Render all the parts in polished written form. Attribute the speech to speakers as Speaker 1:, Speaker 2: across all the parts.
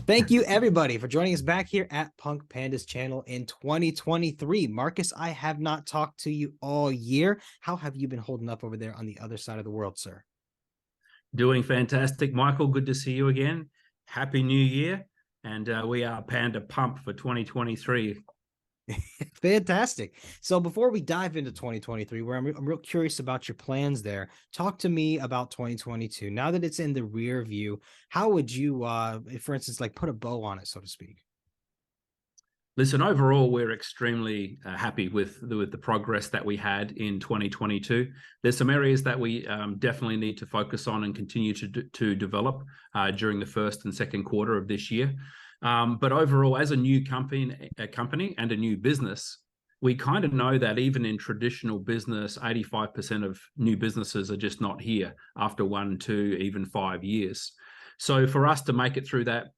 Speaker 1: Thank you, everybody, for joining us back here at Punk Panda's channel in 2023. Marcus, I have not talked to you all year. How have you been holding up over there on the other side of the world, sir?
Speaker 2: Doing fantastic, Michael. Good to see you again. Happy New Year. And we are Panda Pump for 2023.
Speaker 1: Fantastic. So before we dive into 2023, where I'm real curious about your plans there, talk to me about 2022. Now that it's in the rear view, how would you, for instance, like put a bow on it, so to speak?
Speaker 2: Listen, overall, we're extremely happy with the progress that we had in 2022. There's some areas that we definitely need to focus on and continue to develop during the first and second quarter of this year. But overall, as a new company and a new business, we kind of know that even in traditional business, 85% of new businesses are just not here after 1, 2, even 5 years. So for us to make it through that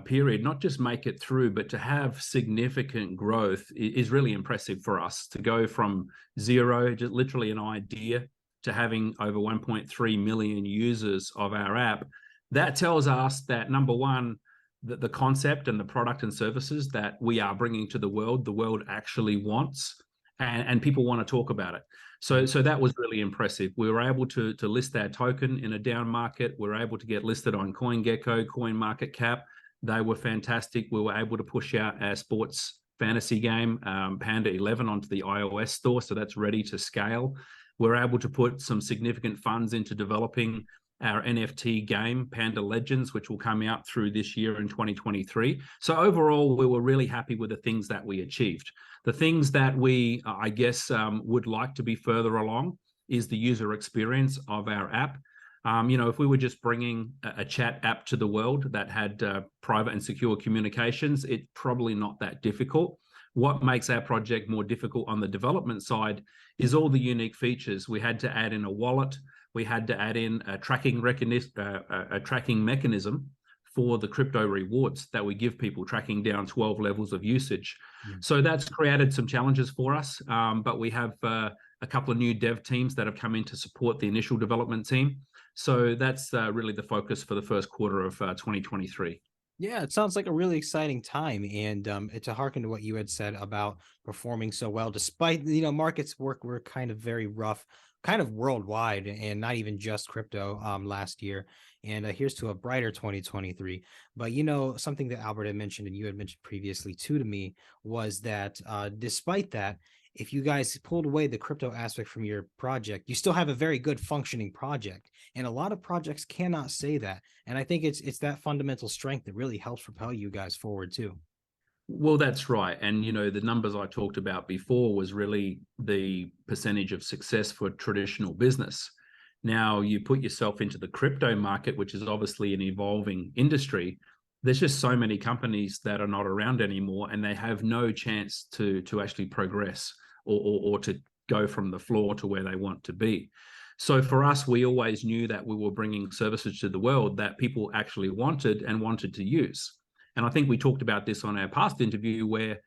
Speaker 2: period, not just make it through, but to have significant growth is really impressive for us. To go from zero, just literally an idea, to having over 1.3 million users of our app, that tells us that, number one, the concept and the product and services that we are bringing to the world actually wants, and people want to talk about it. So that was really impressive. We were able to list our token in a down market. We were able to get listed on CoinGecko, CoinMarketCap. They were fantastic. We were able to push out our sports fantasy game, Panda 11, onto the iOS store, so that's ready to scale. We're able to put some significant funds into developing our NFT game, Panda Legends, which will come out through this year in 2023. So overall, we were really happy with the things that we achieved. The things that we, I guess, would like to be further along is the user experience of our app. If we were just bringing a chat app to the world that had private and secure communications, it's probably not that difficult. What makes our project more difficult on the development side is all the unique features. We had to add in a wallet. We had to add in a tracking mechanism for the crypto rewards that we give people, tracking down 12 levels of usage. So that's created some challenges for us, but we have a couple of new dev teams that have come in to support the initial development team. So that's really the focus for the first quarter of 2023.
Speaker 1: Yeah, it sounds like a really exciting time, and to harken to what you had said about performing so well, despite markets were kind of very rough, kind of worldwide, and not even just crypto last year. And here's to a brighter 2023. But something that Albert had mentioned, and you had mentioned previously too to me, was that despite that, if you guys pulled away the crypto aspect from your project, you still have a very good functioning project. And a lot of projects cannot say that. And I think it's that fundamental strength that really helps propel you guys forward too.
Speaker 2: Well, that's right. And, the numbers I talked about before was really the percentage of success for traditional business. Now, you put yourself into the crypto market, which is obviously an evolving industry. There's just so many companies that are not around anymore, and they have no chance to actually progress or to go from the floor to where they want to be. So for us, we always knew that we were bringing services to the world that people actually wanted and wanted to use. And I think we talked about this on our past interview where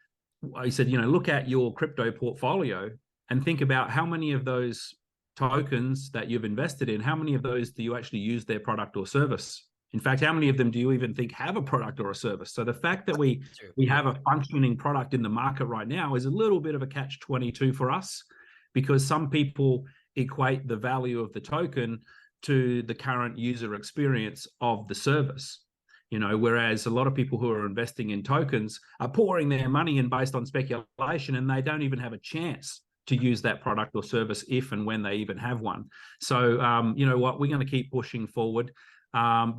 Speaker 2: I said, look at your crypto portfolio and think about how many of those tokens that you've invested in, how many of those do you actually use their product or service? In fact, how many of them do you even think have a product or a service? So the fact that we have a functioning product in the market right now is a little bit of a catch-22 for us, because some people equate the value of the token to the current user experience of the service. Whereas a lot of people who are investing in tokens are pouring their money in based on speculation, and they don't even have a chance to use that product or service if and when they even have one. So, you know what, we're going to keep pushing forward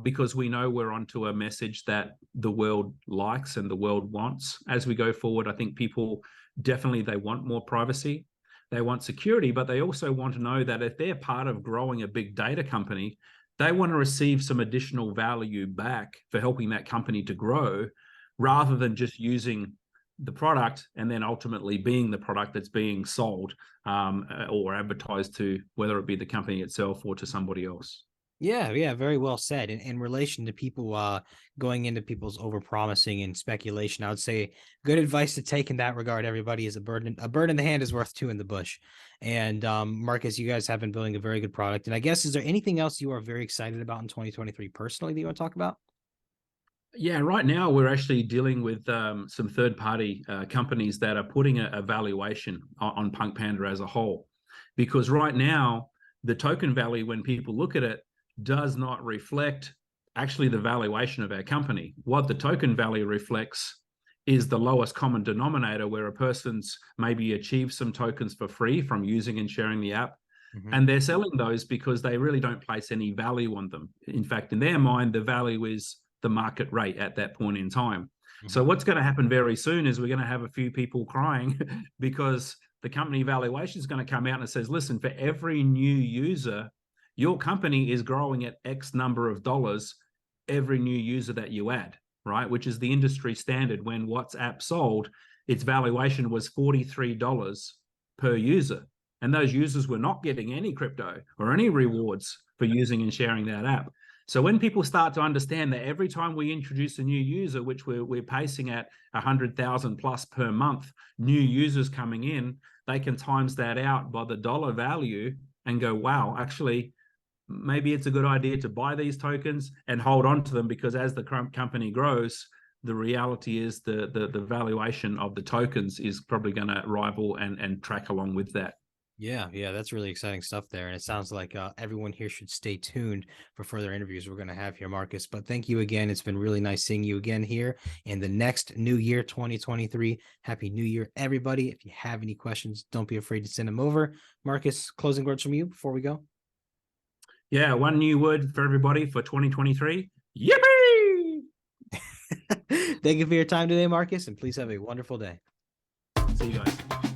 Speaker 2: because we know we're onto a message that the world likes and the world wants. As we go forward, I think people definitely, they want more privacy. They want security, but they also want to know that if they're part of growing a big data company, they want to receive some additional value back for helping that company to grow, rather than just using the product and then ultimately being the product that's being sold or advertised to, whether it be the company itself or to somebody else.
Speaker 1: Yeah, very well said. In relation to people going into people's overpromising and speculation, I would say good advice to take in that regard, everybody, is a bird in the hand is worth two in the bush. And Marcus, you guys have been building a very good product. And I guess, is there anything else you are very excited about in 2023 personally that you want to talk about?
Speaker 2: Yeah, right now we're actually dealing with some third-party companies that are putting a valuation on PunkPanda as a whole, because right now the token value, when people look at it, does not reflect actually the valuation of our company. What the token value reflects is the lowest common denominator, where a person's maybe achieved some tokens for free from using and sharing the app,
Speaker 1: Hmm.
Speaker 2: and they're selling those because they really don't place any value on them. In fact, in their mind, the value is the market rate at that point in time.
Speaker 1: Hmm.
Speaker 2: So what's going to happen very soon is we're going to have a few people crying because the company valuation is going to come out and it says, listen, for every new user, your company is growing at X number of dollars every new user that you add, right? Which is the industry standard. When WhatsApp sold, its valuation was $43 per user. And those users were not getting any crypto or any rewards for using and sharing that app. So when people start to understand that every time we introduce a new user, which we're pacing at 100,000 plus per month, new users coming in, they can times that out by the dollar value and go, wow, actually, maybe it's a good idea to buy these tokens and hold on to them, because as the company grows, the reality is the valuation of the tokens is probably going to rival and track along with that.
Speaker 1: Yeah, yeah, that's really exciting stuff there. And it sounds like everyone here should stay tuned for further interviews we're going to have here, Marcus. But thank you again. It's been really nice seeing you again here in the next new year, 2023. Happy New Year, everybody. If you have any questions, don't be afraid to send them over. Marcus, closing words from you before we go.
Speaker 2: Yeah, one new word for everybody for 2023. Yippee!
Speaker 1: Thank you for your time today, Marcus, and please have a wonderful day.
Speaker 2: See you guys.